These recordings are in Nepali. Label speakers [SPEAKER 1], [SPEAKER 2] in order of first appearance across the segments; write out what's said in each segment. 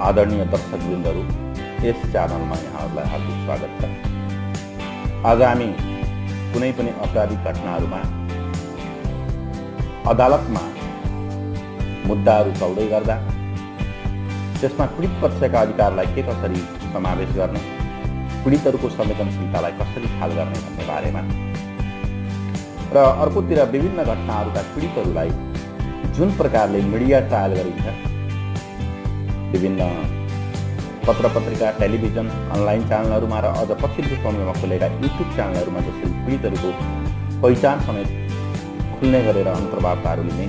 [SPEAKER 1] आदरणीय दर्शकवृन्दहरू, यस च्यानलमा यहाँहरूलाई हार्दिक स्वागत छ। आज हामी कुनै पनि अपराधिक घटनाहरूमा अदालतमा मुद्दाहरू चल्दै गर्दा त्यसमा पीडित पक्षका अधिकारलाई के कसरी समावेश गर्ने, पीडितहरूको संवेदनशीलतालाई कसरी ख्याल गर्ने भन्ने बारेमा र अर्कोतिर विभिन्न घटनाहरूका पीडितहरूलाई जुन प्रकारले मिडिया ट्रायल गरिन्छ, विभिन्न पत्र पत्रिका, टेलिभिजन, अनलाइन च्यानलहरूमा र अझ पछिल्लो समयमा खोलेका युट्युब च्यानलहरूमा जसरी पीडितहरूको पहिचान समेत खुल्ने गरेर अन्तर्वार्ताहरू लिने,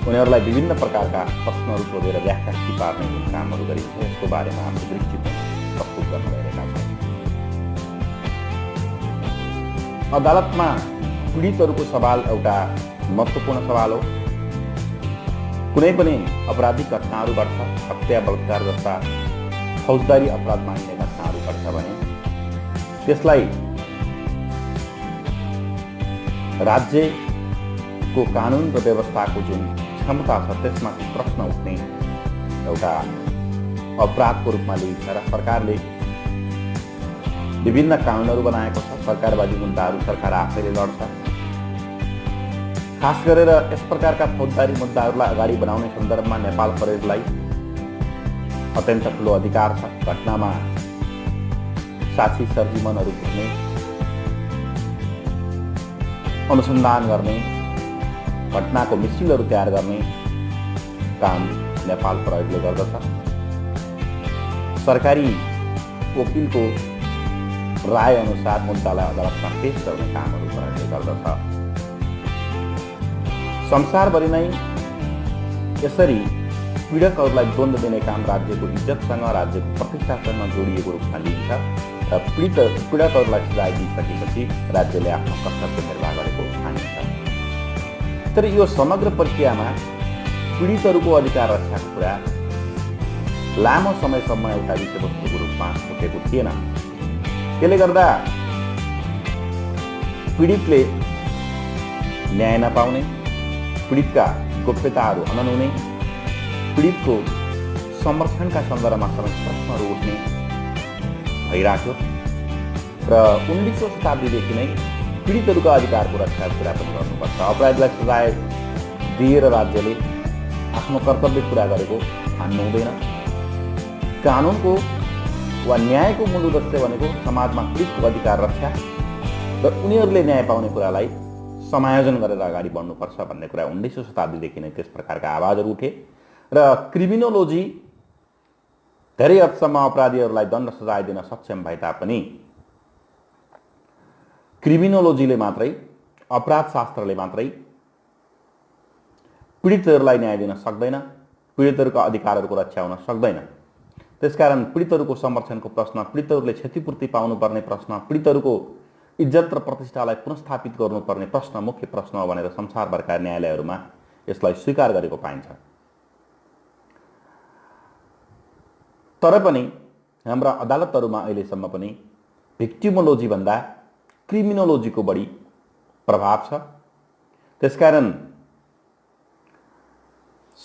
[SPEAKER 1] उनीहरूलाई विभिन्न प्रकारका प्रश्नहरू सोधेर व्याख्या पार्ने जुन कामहरू गरिन्छ, यसको बारेमा हाम्रो दृष्टिकोण प्रस्तुत गर्न गइरहेका छौँ। अदालतमा पीडितहरूको सवाल एउटा महत्त्वपूर्ण सवाल हो। कुनै पनि आपराधिक घटनाहरू घट्छ, हत्या, बलात्कार जस्ता फौजदारी अपराध मानिने घटनाहरू घट्छ भने त्यसलाई राज्यको कानुन र व्यवस्थाको जुन क्षमता छ त्यसमाथि प्रश्न उठ्ने एउटा अपराधको रूपमा लिइन्छ र सरकारले विभिन्न कानुनहरू बनाएको छ। सरकारवादी मुद्दाहरू सरकार आफैले लड्छ। खास गरेर यस प्रकारका फौजदारी मुद्दाहरूलाई अगाडि बढाउने सन्दर्भमा नेपाल प्रहरीलाई अत्यन्त ठुलो अधिकार छ। घटनामा साक्षी सर्जीमनहरू बुझ्ने, अनुसन्धान गर्ने, घटनाको मिसिलहरू तयार गर्ने काम नेपाल प्रहरीले गर्दछ। सरकारी वकिलको राय अनुसार मुद्दालाई अदालतमा पेश गर्ने कामहरू प्रहरीले गर्दछ। संसारभरि नै यसरी पीडकहरूलाई द्वन्द्व दिने काम राज्यको इज्जतसँग, राज्यको प्रतिष्ठासँग जोडिएको रूपमा लिइन्छ र पीडकहरूलाई सजाय दिइसकेपछि राज्यले आफ्नो कर्तव्य निर्वाह गरेको ठानिन्छ। तर यो समग्र प्रक्रियामा पीडितहरूको अधिकार रक्षाको कुरा लामो समयसम्म एउटा विषयवस्तुको रूपमा उठेको थिएन। त्यसले गर्दा पीडितले न्याय नपाउने, पीडितका गोप्यताहरू हनन हुने, पीडितको संरक्षणका सन्दर्भमा समेत प्रश्नहरू उठ्ने भइराख्यो र 19औं शताब्दीदेखि नै पीडितहरूका अधिकारको रक्षाको कुरा पनि गर्नुपर्छ। अपराधीलाई सजाय दिएर राज्यले आफ्नो कर्तव्य पुरा गरेको ठान्नु हुँदैन। कानुनको वा न्यायको मूल उद्देश्य भनेको समाजमा पीडितको अधिकार रक्षा र उनीहरूले न्याय पाउने कुरालाई समायोजन गरेर अगाडि बढ्नुपर्छ भन्ने कुरा 19औं शताब्दीदेखि नै त्यस प्रकारका आवाजहरू उठे र क्रिमिनोलोजी धेरै हदसम्म अपराधीहरूलाई दण्ड सजाय दिन सक्षम भए तापनि क्रिमिनोलोजीले मात्रै, अपराध शास्त्रले मात्रै पीडितहरूलाई न्याय दिन सक्दैन, पीडितहरूका अधिकारहरूको रक्षा हुन सक्दैन। त्यसकारण पीडितहरूको संरक्षणको प्रश्न, पीडितहरूले क्षतिपूर्ति पाउनुपर्ने प्रश्न, पीडितहरूको इज्जत र प्रतिष्ठालाई पुनस्थापित गर्नुपर्ने प्रश्न मुख्य प्रश्न हो भनेर संसारभरका न्यायालयहरूमा यसलाई स्वीकार गरेको पाइन्छ। तर पनि हाम्रा अदालतहरूमा अहिलेसम्म पनि भिक्टिमोलोजी भन्दा क्रिमिनोलोजीको बढी प्रभाव छ। त्यसकारण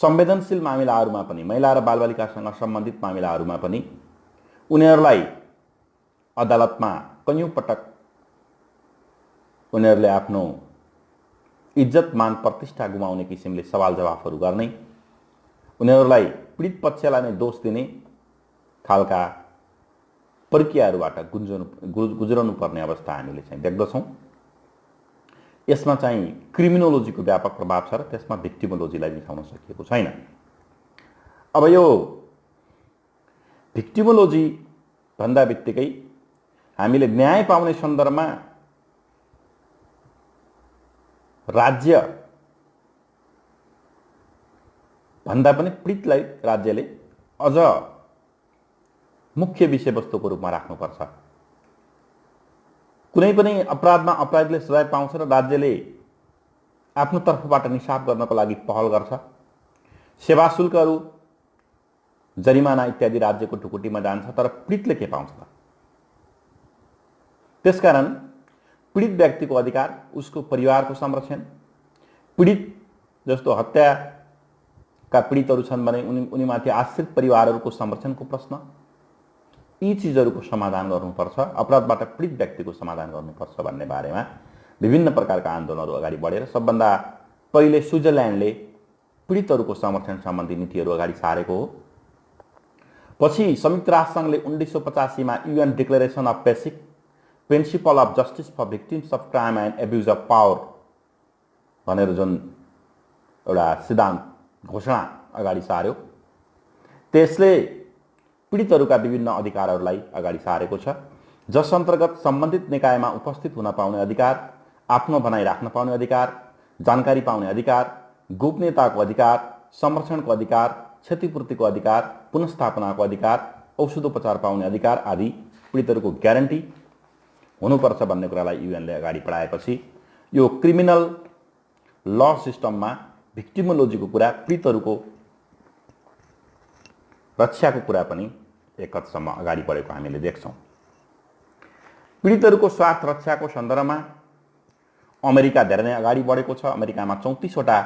[SPEAKER 1] संवेदनशील मामिलाहरूमा पनि, महिला र बालबालिकासँग सम्बन्धित मामिलाहरूमा पनि उनीहरूलाई अदालतमा कैयौं पटक उनीहरूले आफ्नो इज्जत, मान, प्रतिष्ठा गुमाउने किसिमले सवाल जवाफहरू गर्ने, उनीहरूलाई पीडित पक्षलाई नै दोष दिने खालका प्रक्रियाहरूबाट गुज्रनु पर्ने अवस्था हामीले चाहिँ देख्दछौँ। यसमा चाहिँ क्रिमिनोलोजीको व्यापक प्रभाव छ र त्यसमा भिक्टिमोलोजीलाई मिसाउन सकिएको छैन। अब यो भिक्टिमोलोजी भन्दा बित्तिकै हामीले न्याय पाउने सन्दर्भमा राज्य भन्दा पनि पीडितलाई राज्यले अझ मुख्य विषयवस्तुको रूपमा राख्नुपर्छ। कुनै पनि अपराधमा अपराधीले सजाय पाउँछ र राज्यले आफ्नो तर्फबाट निसाब गर्नको लागि पहल गर्छ। सेवा शुल्कहरू, जरिमाना इत्यादि राज्यको ढुकुटीमा जान्छ, तर पीडितले के पाउँछ? त्यसकारण पीडित व्यक्तिको अधिकार, उसको परिवारको संरक्षण, पीडित जस्तो हत्या का पीडितहरू छन् भने उनीमाथि आश्रित परिवारहरूको संरक्षणको प्रश्न, यी चिजहरूको समाधान गर्नुपर्छ, अपराधबाट पीडित व्यक्तिको समाधान गर्नुपर्छ भन्ने बारेमा विभिन्न प्रकारका आन्दोलनहरू अगाडि बढेर सबभन्दा पहिले स्विजरल्यान्डले पीडितहरूको संरक्षण सम्बन्धी नीतिहरू अगाडि सारेको हो। पछि संयुक्त राष्ट्रसङ्घले 1985 मा UN declaration of basic principle of justice for victims of crime and abuse of power भनेर जुन एउटा सिद्धान्त घोषणा अगाडि सार्यो, त्यसले पीडितहरूका विभिन्न अधिकारहरूलाई अगाडि सारेको छ, जस अन्तर्गत सम्बन्धित निकायमा उपस्थित हुन पाउने अधिकार, आफ्नो भनाइ राख्न पाउने अधिकार, जानकारी पाउने अधिकार, गोपनीयताको अधिकार, संरक्षणको अधिकार, क्षतिपूर्तिको अधिकार, पुनर्स्थापनाको अधिकार, औषधोपचार पाउने अधिकार आदि पीडितहरूको ग्यारेन्टी हुनुपर्छ भन्ने कुरालाई युएनले अगाडि बढाएपछि यो क्रिमिनल ल सिस्टममा भिक्टिमोलोजीको कुरा, पीडितहरूको रक्षाको कुरा पनि एक हदसम्म अगाडि बढेको हामीले देख्छौँ। पीडितहरूको स्वार्थ रक्षाको सन्दर्भमा अमेरिका धेरै नै अगाडि बढेको छ। अमेरिकामा 34 वटा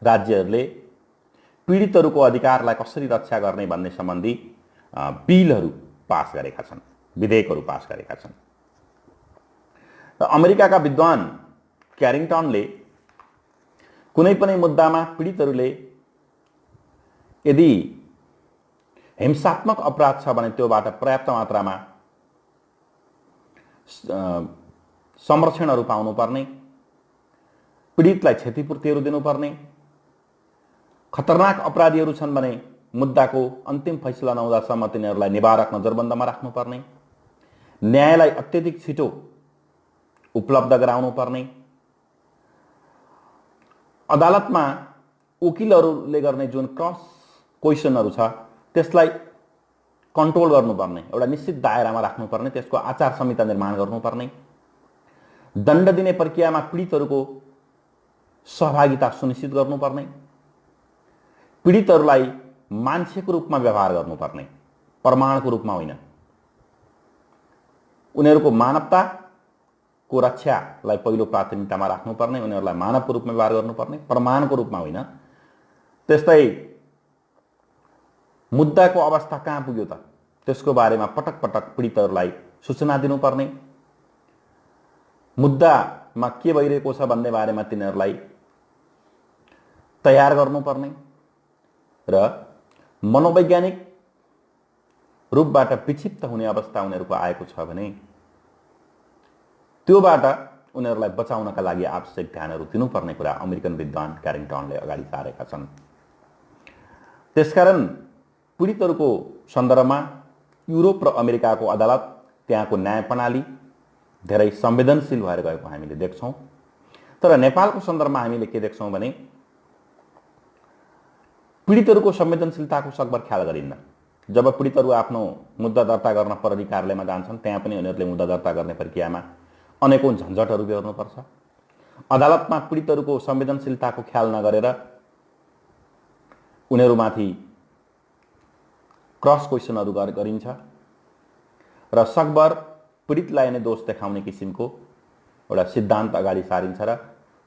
[SPEAKER 1] राज्यहरूले पीडितहरूको अधिकारलाई कसरी रक्षा गर्ने भन्ने सम्बन्धी बिलहरू पास गरेका छन्, विधेयकहरू पास गरेका छन्। र अमेरिकाका विद्वान क्यारिङटनले कुनै पनि मुद्दामा पीडितहरूले यदि हिंसात्मक अपराध छ भने त्योबाट पर्याप्त मात्रामा संरक्षणहरू पाउनुपर्ने, पीडितलाई क्षतिपूर्तिहरू दिनुपर्ने, खतरनाक अपराधीहरू छन् भने मुद्दाको अन्तिम फैसला नहुँदासम्म तिनीहरूलाई निवारक नजरबन्दमा राख्नुपर्ने, न्यायलाई अत्यधिक छिटो उपलब्ध गराउनुपर्ने, अदालतमा वकिलहरूले गर्ने जुन क्रस क्वेसनहरू छ त्यसलाई कन्ट्रोल गर्नुपर्ने, एउटा निश्चित दायरामा राख्नुपर्ने, त्यसको आचार संहिता निर्माण गर्नुपर्ने, दण्ड दिने प्रक्रियामा पीडितहरूको सहभागिता सुनिश्चित गर्नुपर्ने, पीडितहरूलाई मान्छेको रूपमा व्यवहार गर्नुपर्ने, प्रमाणको रूपमा होइन, उनीहरूको मानवताको रक्षालाई पहिलो प्राथमिकतामा राख्नुपर्ने, उनीहरूलाई मानवको रूपमा व्यवहार गर्नुपर्ने, प्रमाणको रूपमा होइन। त्यस्तै मुद्दाको अवस्था कहाँ पुग्यो त त्यसको बारेमा पटक पटक पीडितहरूलाई सूचना दिनुपर्ने, मुद्दामा के भइरहेको छ भन्ने बारेमा तिनीहरूलाई तयार गर्नुपर्ने र मनोवैज्ञानिक रूपबाट विक्षिप्त हुने अवस्था उनीहरूको आएको छ भने त्योबाट उनीहरूलाई बचाउनका लागि आवश्यक ध्यानहरू दिनुपर्ने कुरा अमेरिकन विद्वान क्यारिङटनले अगाडि सारेका छन्। त्यसकारण पीडितहरूको सन्दर्भमा युरोप र अमेरिकाको अदालत, त्यहाँको न्याय प्रणाली धेरै संवेदनशील भएर गएको हामीले देख्छौँ। तर नेपालको सन्दर्भमा हामीले के देख्छौँ भने पीडितहरूको संवेदनशीलताको सकभर ख्याल गरिन्न। जब पीडितहरू आफ्नो मुद्दा दर्ता गर्न प्रहरी कार्यालयमा जान्छन् त्यहाँ पनि उनीहरूले मुद्दा दर्ता गर्ने प्रक्रियामा अनेकौं झन्झटहरू बेहोर्नुपर्छ। अदालतमा पीडितहरूको संवेदनशीलताको ख्याल नगरेर उनीहरूमाथि क्रस क्वेसनहरू गरिन्छ र सकभर पीडितलाई नै दोष देखाउने किसिमको एउटा सिद्धान्त अगाडि सारिन्छ र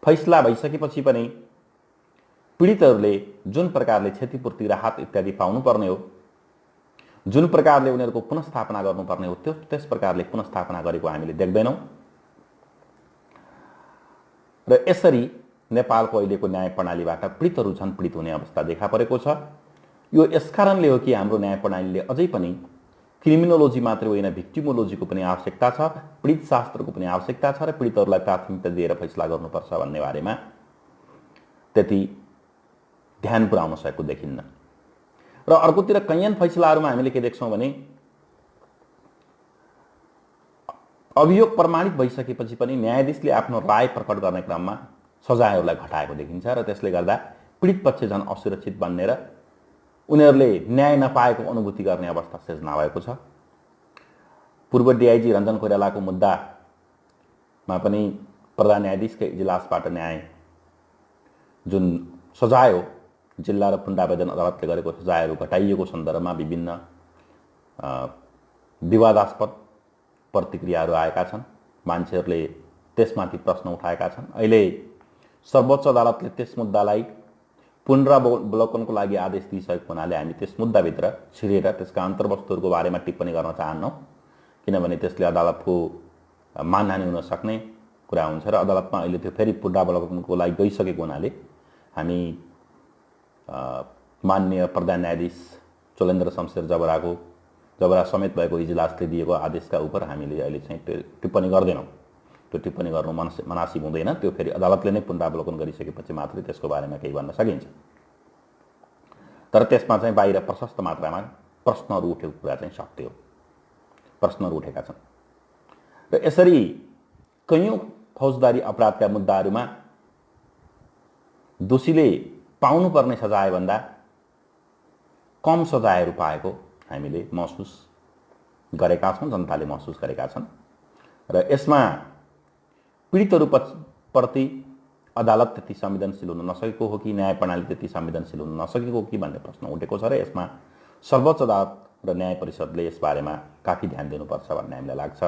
[SPEAKER 1] फैसला भइसकेपछि पनि पीडितहरूले जुन प्रकारले क्षतिपूर्ति, राहत इत्यादि पाउनुपर्ने हो, जुन प्रकारले उनीहरूको पुनर्स्थापना गर्नुपर्ने हो, त्यस प्रकारले पुनर्स्थापना गरेको हामीले देख्दैनौँ। र यसरी नेपालको अहिलेको न्याय प्रणालीबाट पीडितहरू झन् पीडित हुने अवस्था देखा परेको छ। यो यसकारणले हो कि हाम्रो न्याय प्रणालीले अझै पनि क्रिमिनोलोजी मात्र होइन, भिक्टिमोलोजीको पनि आवश्यकता छ, पीडित शास्त्रको पनि आवश्यकता छ र पीडितहरूलाई प्राथमिकता दिएर फैसला गर्नुपर्छ भन्ने बारेमा त्यति ध्यान पुर्याउन सकेको देखिन्न। र अर्कोतिर कैयन फैसलाहरूमा हामीले के देख्छौँ भने अभियोग प्रमाणित भइसकेपछि पनि न्यायाधीशले आफ्नो राय प्रकट गर्ने क्रममा सजायहरूलाई घटाएको देखिन्छ र त्यसले गर्दा पीडित पक्ष झन् असुरक्षित बन्ने र उनीहरूले न्याय नपाएको अनुभूति गर्ने अवस्था सिर्जना भएको छ। पूर्व डीआईजी रञ्जन कोइरालाको मुद्दामा पनि प्रधान न्यायाधीशकै इजलासबाट न्याय जुन सजाय हो, जिल्ला र पुण्डावेदन अदालतले गरेको सजायहरू घटाइएको सन्दर्भमा विभिन्न विवादास्पद प्रतिक्रियाहरू आएका छन्। मान्छेहरूले त्यसमाथि प्रश्न उठाएका छन्। अहिले सर्वोच्च अदालतले त्यस मुद्दालाई पुनरावलोकनको लागि आदेश दिइसकेको हुनाले हामी त्यस मुद्दाभित्र छिरेर त्यसका अन्तर्वस्तुहरूको बारेमा टिप्पणी गर्न चाहन्नौँ, किनभने त्यसले अदालतको मानहानि हुन सक्ने कुरा हुन्छ र अदालतमा अहिले त्यो फेरि पुनरावलोकनको लागि गइसकेको हुनाले हामी माननीय प्रधान न्यायाधीश चोलेन्द्र शमशेर जबरा समेत भएको इजलासले दिएको आदेशका उप हामीले अहिले चाहिँ टिप्पणी गर्दैनौँ। त्यो टिप्पणी गर्नु मनासिब हुँदैन। त्यो फेरि अदालतले नै पुनरावलोकन गरिसकेपछि मात्रै त्यसको बारेमा केही भन्न सकिन्छ। तर त्यसमा चाहिँ बाहिर प्रशस्त मात्रामा प्रश्नहरू उठेको कुरा चाहिँ सत्य हो, प्रश्नहरू उठेका छन् र यसरी कैयौँ फौजदारी अपराधका मुद्दाहरूमा दोषीले पाउनुपर्ने सजायभन्दा कम सजायहरू पाएको हामीले महसुस गरेका छौँ, जनताले महसुस गरेका छन् र यसमा पीडितहरूप्रति अदालत त्यति संवेदनशील हुन नसकेको हो कि न्याय प्रणाली त्यति संवेदनशील हुन नसकेको हो कि भन्ने प्रश्न उठेको छ र यसमा सर्वोच्च अदालत र न्याय परिषदले यसबारेमा काफी ध्यान दिनुपर्छ भन्ने हामीलाई लाग्छ।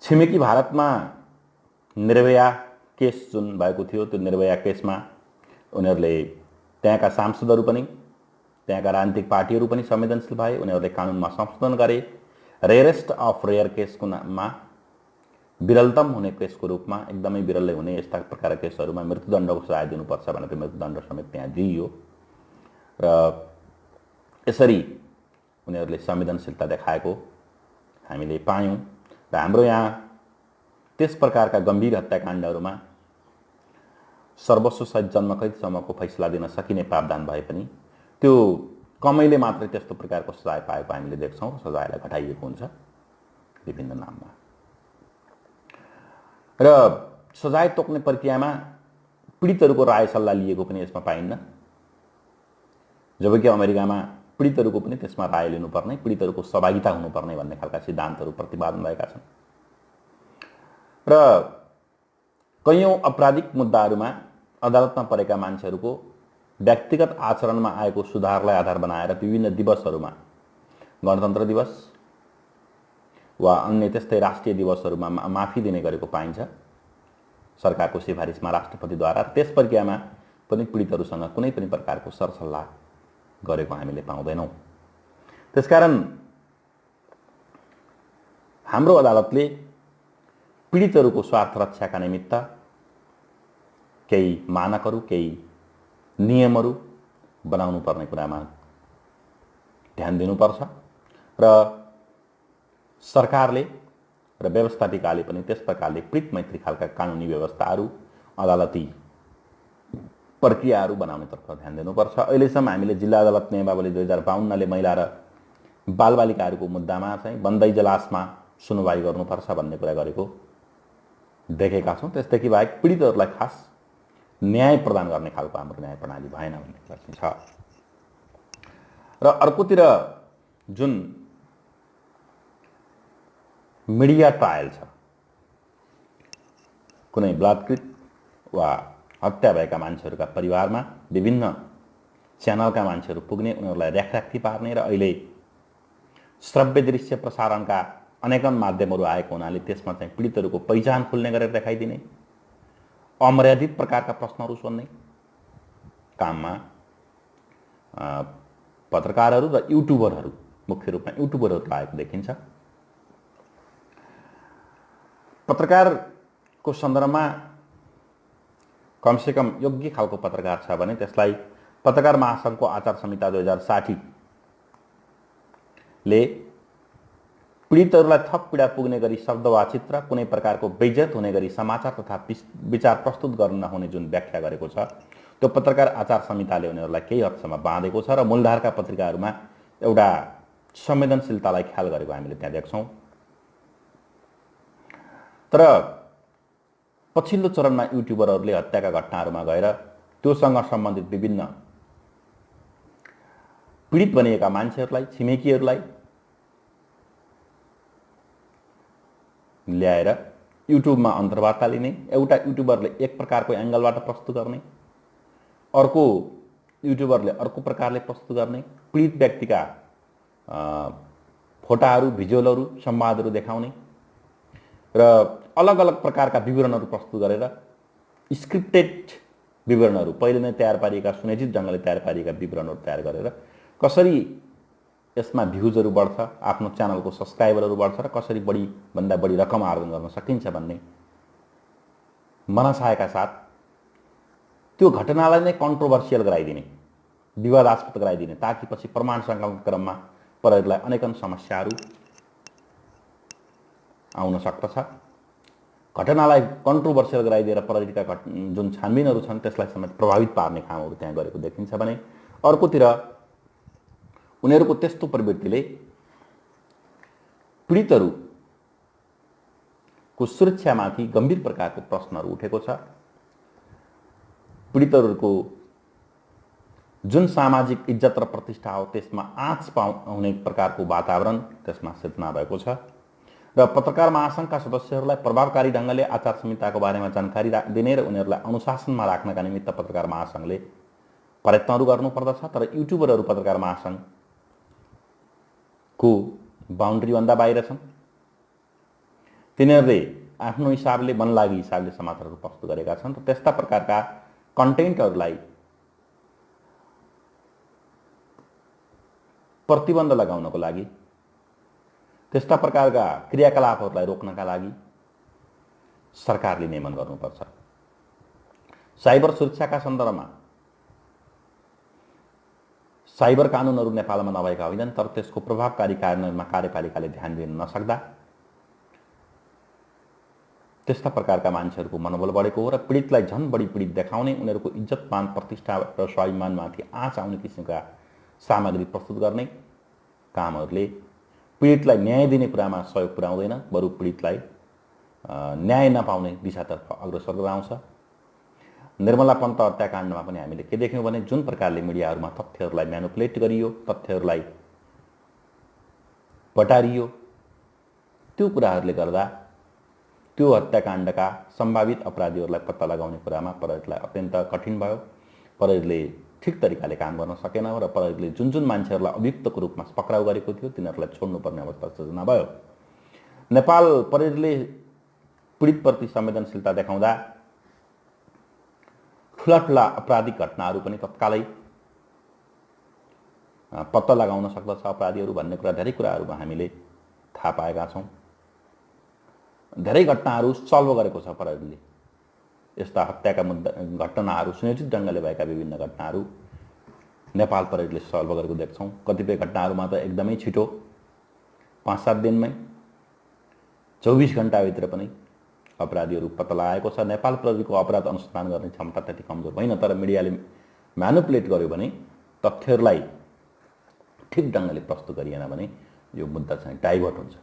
[SPEAKER 1] छिमेकी भारतमा निर्भया केस जुन भएको थियो, त्यो निर्भया केसमा उनीहरूले त्यहाँका सांसदहरू पनि, त्यहाँका राजनीतिक पार्टीहरू पनि संवेदनशील भए। उनीहरूले कानुनमा संशोधन गरे। रेयरेस्ट अफ रेयर केसको नाममा, विरलतम हुने केसको रूपमा, एकदमै विरलै हुने यस्ता प्रकारका केसहरूमा मृत्युदण्डको सजाय दिनुपर्छ भनेर मृत्युदण्ड समेत त्यहाँ दिइयो र यसरी उनीहरूले संवेदनशीलता देखाएको हामीले पायौँ। र हाम्रो यहाँ त्यस प्रकारका गम्भीर हत्याकाण्डहरूमा सर्वस्व सहित जन्मकैदसम्मको फैसला दिन सकिने प्रावधान भए पनि त्यो कमैले मात्रै त्यस्तो प्रकारको सजाय पाएको हामीले देख्छौँ। सजायलाई घटाइएको हुन्छ विभिन्न नाममा र सजाय तोक्ने प्रक्रियामा पीडितहरूको राय सल्लाह लिएको पनि यसमा पाइन्न, जबकि अमेरिकामा पीडितहरूको पनि त्यसमा राय लिनुपर्ने, पीडितहरूको सहभागिता हुनुपर्ने भन्ने खालका सिद्धान्तहरू प्रतिपादन भएका छन् र कैयौँ आपराधिक मुद्दाहरूमा अदालतमा परेका मान्छेहरूको व्यक्तिगत आचरणमा आएको सुधारलाई आधार बनाएर विभिन्न दिवसहरूमा, गणतन्त्र दिवस वा अन्य त्यस्तै राष्ट्रिय दिवसहरूमा माफी दिने गरेको पाइन्छ सरकारको सिफारिसमा राष्ट्रपतिद्वारा। त्यस प्रक्रियामा पनि पीडितहरूसँग कुनै पनि प्रकारको सरसल्लाह गरेको हामीले पाउँदैनौँ। त्यसकारण हाम्रो अदालतले पीडितहरूको स्वार्थ रक्षाका निमित्त केही मानकहरू, केही नियमहरू बनाउनु पर्ने कुरामा ध्यान दिनुपर्छ र सरकारले र व्यवस्थापिकाले पनि त्यस प्रकारले पीडित मैत्री खालका कानुनी व्यवस्थाहरू, अदालती प्रक्रियाहरू बनाउनेतर्फ ध्यान दिनुपर्छ। अहिलेसम्म हामीले जिल्ला अदालत नियमावली 2052ले महिला र बालबालिकाहरूको मुद्दामा चाहिँ बन्दै इजलासमा सुनवाई गर्नुपर्छ भन्ने कुरा गरेको देखेका छौँ। त्यसदेखि बाहेक पीडितहरूलाई खास न्याय प्रदान गर्ने खालको हाम्रो न्याय प्रणाली भएन भन्ने कुरा चाहिँ छ। र अर्कोतिर जुन मिडिया ट्रायल छ, कुनै बलात्कृत वा हत्या भएका मान्छेहरूका परिवारमा विभिन्न च्यानलका मान्छेहरू पुग्ने, उनीहरूलाई रेखराखी पार्ने र अहिले श्रव्य दृश्य प्रसारणका अनेकन माध्यमहरू आएको हुनाले त्यसमा चाहिँ पीडितहरूको पहिचान खुल्ने गरेर देखाइदिने, अमर्यादित प्रकारका प्रश्नहरू सोध्ने काममा पत्रकारहरू र युट्युबरहरू, मुख्य रूपमा युट्युबरहरू लागेको देखिन्छ। पत्रकारको सन्दर्भमा कमसेकम योग्य खालको पत्रकार छ भने त्यसलाई पत्रकार महासङ्घको आचार संहिता 2060 ले पीडितहरूलाई थप पीडा पुग्ने गरी शब्द वा चित्र, कुनै प्रकारको बेइज्जत हुने गरी समाचार तथा विचार प्रस्तुत गर्न नहुने जुन व्याख्या गरेको छ, त्यो पत्रकार आचार संहिताले उनीहरूलाई केही हदसम्म बाँधेको छ र मूलधारका पत्रिकाहरूमा एउटा संवेदनशीलतालाई ख्याल गरेको हामीले त्यहाँ देख्छौँ। तर पछिल्लो चरणमा युट्युबरहरूले हत्याका घटनाहरूमा गएर त्योसँग सम्बन्धित विभिन्न पीडित बनिएका मान्छेहरूलाई, छिमेकीहरूलाई ल्याएर युट्युबमा अन्तर्वार्ता लिने, एउटा युट्युबरले एक प्रकारको एङ्गलबाट प्रस्तुत गर्ने, अर्को युट्युबरले अर्को प्रकारले प्रस्तुत गर्ने, पीडित व्यक्तिका फोटाहरू, भिजुअलहरू, संवादहरू देखाउने र अलग अलग प्रकारका विवरणहरू प्रस्तुत गरेर स्क्रिप्टेड विवरणहरू पहिले नै तयार पारिएका सुनिश्चित ढङ्गले तयार पारिएका विवरणहरू तयार गरेर कसरी यसमा भ्युजहरू बढ्छ, आफ्नो च्यानलको सब्सक्राइबरहरू बढ्छ र कसरी बढीभन्दा बढी रकम आर्जन गर्न सकिन्छ भन्ने मनसायका साथ त्यो घटनालाई नै कन्ट्रोभर्सियल गराइदिने, विवादास्पद गराइदिने, ताकि पछि प्रमाण सङ्कलनको क्रममा प्रहरीलाई अनेकन समस्याहरू आउन सक्दछ। घटनालाई कन्ट्रोभर्सियल गराइदिएर प्रहरीका जुन छानबिनहरू छन् त्यसलाई समेत प्रभावित पार्ने कामहरू त्यहाँ गरेको देखिन्छ भने अर्कोतिर उनीहरूको त्यस्तो प्रवृत्तिले पीडितहरूको सुरक्षामाथि गम्भीर प्रकारको प्रश्नहरू उठेको छ। पीडितहरूको जुन सामाजिक इज्जत र प्रतिष्ठा हो त्यसमा आँच पाउने प्रकारको वातावरण त्यसमा सिर्जना भएको छ र पत्रकार महासङ्घका सदस्यहरूलाई प्रभावकारी ढङ्गले आचार संहिताको बारेमा जानकारी दिने र उनीहरूलाई अनुशासनमा राख्नका निमित्त पत्रकार महासङ्घले प्रयत्नहरू गर्नुपर्दछ। तर युट्युबरहरू पत्रकार महासङ्घको बााउन्ड्रीभन्दा बाहिर छन्। तिनीहरूले आफ्नो हिसाबले मनलागी हिसाबले समाचारहरू प्रस्तुत गरेका छन् र त्यस्ता प्रकारका कन्टेन्टहरूलाई प्रतिबन्ध लगाउनको लागि, त्यस्ता प्रकारका क्रियाकलापहरूलाई रोक्नका लागि सरकारले नियमन गर्नुपर्छ। साइबर सुरक्षाका सन्दर्भमा साइबर कानुनहरू नेपालमा नभएका होइनन्, तर त्यसको प्रभावकारी कार्यान्वयनमा कार्यपालिकाले ध्यान दिन नसक्दा त्यस्ता प्रकारका मान्छेहरूको मनोबल बढेको हो र पीडितलाई झन् बढी पीडित देखाउने, उनीहरूको इज्जतमान प्रतिष्ठा र स्वाभिमानमाथि आँच आउने किसिमका सामग्री प्रस्तुत गर्ने कामहरूले पीडितलाई न्याय दिने कुरामा सहयोग पुर्याउँदैन, बरु पीडितलाई न्याय नपाउने दिशातर्फ अग्रसर गराउँछ। निर्मला पन्त हत्याकाण्डमा पनि हामीले के देख्यौँ भने जुन प्रकारले मिडियाहरूमा तथ्यहरूलाई म्यानुपुलेट गरियो, तथ्यहरूलाई बटारियो, त्यो कुराहरूले गर्दा त्यो हत्याकाण्डका सम्भावित अपराधीहरूलाई पत्ता लगाउने कुरामा प्रहरीलाई अत्यन्त कठिन भयो। प्रहरीले ठिक तरिकाले काम गर्न सकेन र प्रहरीले जुन जुन मान्छेहरूलाई अभियुक्तको रूपमा पक्राउ गरेको थियो तिनीहरूलाई छोड्नुपर्ने अवस्था सृजना भयो। नेपाल प्रहरीले पीडितप्रति संवेदनशीलता देखाउँदा ठुला ठुला आपराधिक घटनाहरू पनि तत्कालै पत्ता लगाउन सक्दछ अपराधीहरू भन्ने कुरा, धेरै कुराहरूमा हामीले थाहा पाएका छौँ। धेरै घटनाहरू सल्भ गरेको छ प्रहरीले। यस्ता हत्याका घटनाहरू सुनिश्चित ढङ्गले भएका विभिन्न घटनाहरू नेपाल प्रहरीले सल्भ गरेको देख्छौँ। कतिपय घटनाहरूमा त एकदमै छिटो 5-7 दिनमै 24 घण्टाभित्र पनि अपराधीहरू पत्ता लगाएको छ। नेपाल प्रहरीको अपराध अनुसन्धान गर्ने क्षमता त्यति कमजोर होइन, तर मिडियाले म्यानुपुलेट गर्यो भने, तथ्यहरूलाई ठिक ढङ्गले प्रस्तुत गरिएन भने यो मुद्दा चाहिँ डाइभर्ट हुन्छ।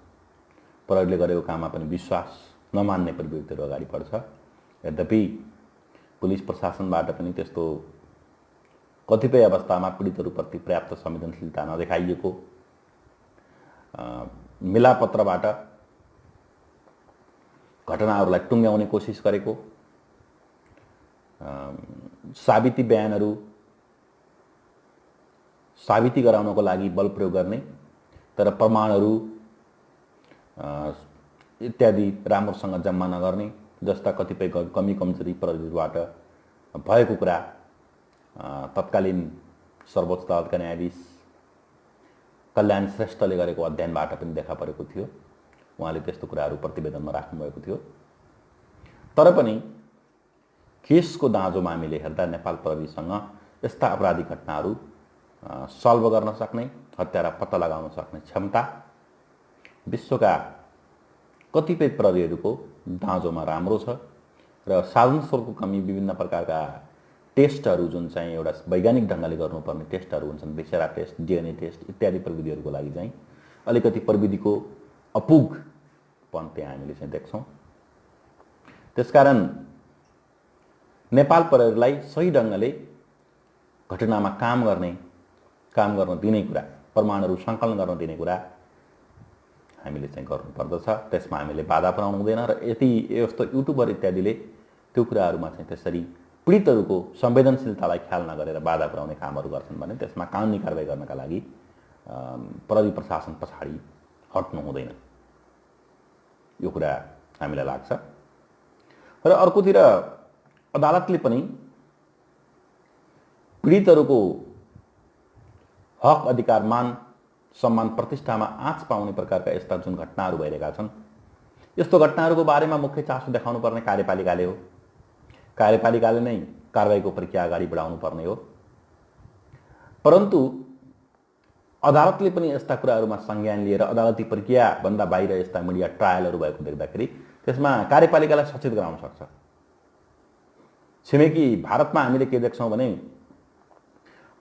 [SPEAKER 1] प्रहरीले गरेको काममा पनि विश्वास नमान्ने प्रवृत्तिहरू अगाडि बढ्छ। यद्यपि पुलिस प्रशासनबाट पनि त्यस्तो कतिपय अवस्थामा पीडितहरूप्रति पर्याप्त संवेदनशीलता नदेखाइएको, मिलापत्रबाट घटनाहरूलाई टुङ्ग्याउने कोसिस गरेको, साबिती बयानहरू साबिती गराउनको लागि बल प्रयोग गर्ने तर प्रमाणहरू इत्यादि राम्रोसँग जम्मा नगर्ने जस्ता कतिपय कमी कमजोरी प्रहरीबाट भएको कुरा तत्कालीन सर्वोच्च अदालतका न्यायाधीश कल्याण श्रेष्ठले गरेको अध्ययनबाट पनि देखा परेको थियो। उहाँले त्यस्तो कुराहरू प्रतिवेदनमा राख्नुभएको थियो। तर पनि केसको दाँजोमा हामीले हेर्दा नेपाल प्रहरीसँग यस्ता आपराधिक घटनाहरू सल्भ गर्न सक्ने, हत्यारा पत्ता लगाउन सक्ने क्षमता विश्वका कतिपय प्रहरीहरूको दाँजोमा राम्रो छ र साधन स्रोतको कमी, विभिन्न प्रकारका टेस्टहरू जुन चाहिँ एउटा वैज्ञानिक ढङ्गले गर्नुपर्ने टेस्टहरू हुन्छन्, बेसेरा टेस्ट, डिएनए टेस्ट इत्यादि प्रविधिहरूको लागि चाहिँ अलिकति प्रविधिको अपुगपन त्यहाँ हामीले चाहिँ देख्छौँ। त्यसकारण नेपाल प्रहरीलाई सही ढङ्गले घटनामा काम गर्न दिने कुरा, प्रमाणहरू सङ्कलन गर्न दिने कुरा हामीले चाहिँ गर्नुपर्दछ। त्यसमा हामीले बाधा पुर्याउनु हुँदैन र यस्तो युट्युबर इत्यादिले त्यो कुराहरूमा चाहिँ त्यसरी पीडितहरूको संवेदनशीलतालाई ख्याल नगरेर बाधा पुर्याउने कामहरू गर्छन् भने त्यसमा कानुनी कारबाही गर्नका लागि प्रहरी प्रशासन पछाडि हट्नु हुँदैन, यो कुरा हामीलाई लाग्छ। र अर्कोतिर अदालतले पनि पीडितहरूको हक, अधिकार, मान, सम्मान, प्रतिष्ठामा आँच पाउने प्रकारका यस्ता जुन घटनाहरू भइरहेका छन्, यस्तो घटनाहरूको बारेमा मुख्य चासो देखाउनु पर्ने कार्यपालिकाले हो। कार्यपालिकाले नै कारबाहीको प्रक्रिया अगाडि बढाउनु पर्ने हो। परन्तु अदालतले पनि यस्ता कुराहरूमा संज्ञान लिएर अदालती प्रक्रियाभन्दा बाहिर यस्ता मिडिया ट्रायलहरू भएको देख्दाखेरि त्यसमा कार्यपालिकालाई सचेत गराउन सक्छ। छिमेकी भारतमा हामीले के देख्छौँ भने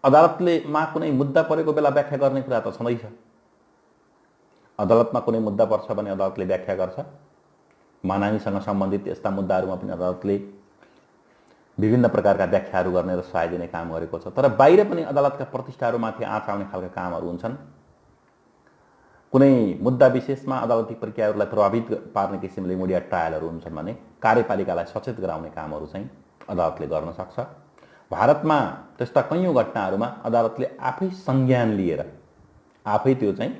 [SPEAKER 1] अदालतलेमा कुनै मुद्दा परेको बेला व्याख्या गर्ने कुरा त छँदैछ। अदालतमा कुनै मुद्दा पर्छ भने अदालतले व्याख्या गर्छ। मानहानिसँग सम्बन्धित यस्ता मुद्दाहरूमा पनि अदालतले विभिन्न प्रकारका व्याख्याहरू गर्ने र सहाय दिने काम गरेको छ। तर बाहिर पनि अदालतका प्रतिष्ठाहरूमाथि आँच आउने खालका कामहरू हुन्छन्। कुनै मुद्दा विशेषमा अदालती प्रक्रियाहरूलाई प्रभावित पार्ने किसिमले मिडिया ट्रायलहरू हुन्छन् भने कार्यपालिकालाई सचेत गराउने कामहरू चाहिँ अदालतले गर्न सक्छ। भारतमा त्यस्ता कैयौँ घटनाहरूमा अदालतले आफै संज्ञान लिएर, आफै त्यो चाहिँ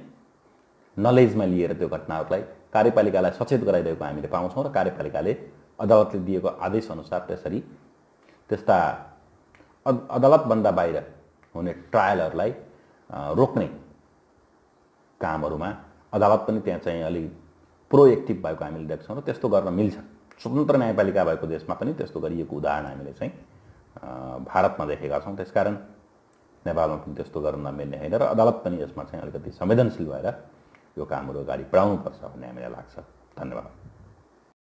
[SPEAKER 1] नलेजमा लिएर त्यो घटनाहरूलाई कार्यपालिकालाई सचेत गराइरहेको हामीले पाउँछौँ र कार्यपालिकाले अदालतले दिएको आदेशअनुसार त्यसरी त्यस्ता अदालतभन्दा बाहिर हुने ट्रायलहरूलाई रोक्ने कामहरूमा अदालत पनि त्यहाँ चाहिँ अलि प्रोएक्टिभ भएको हामीले देख्छौँ र त्यस्तो गर्न मिल्छ। स्वतन्त्र न्यायपालिका भएको देशमा पनि त्यस्तो गरिएको उदाहरण हामीले चाहिँ भारतमा देखेका छौँ। त्यसकारण नेपालमा पनि त्यस्तो गर्न नमिल्ने होइन र अदालत पनि यसमा चाहिँ अलिकति संवेदनशील भएर यो कामहरू अगाडि बढाउनुपर्छ भन्ने हामीलाई लाग्छ। धन्यवाद।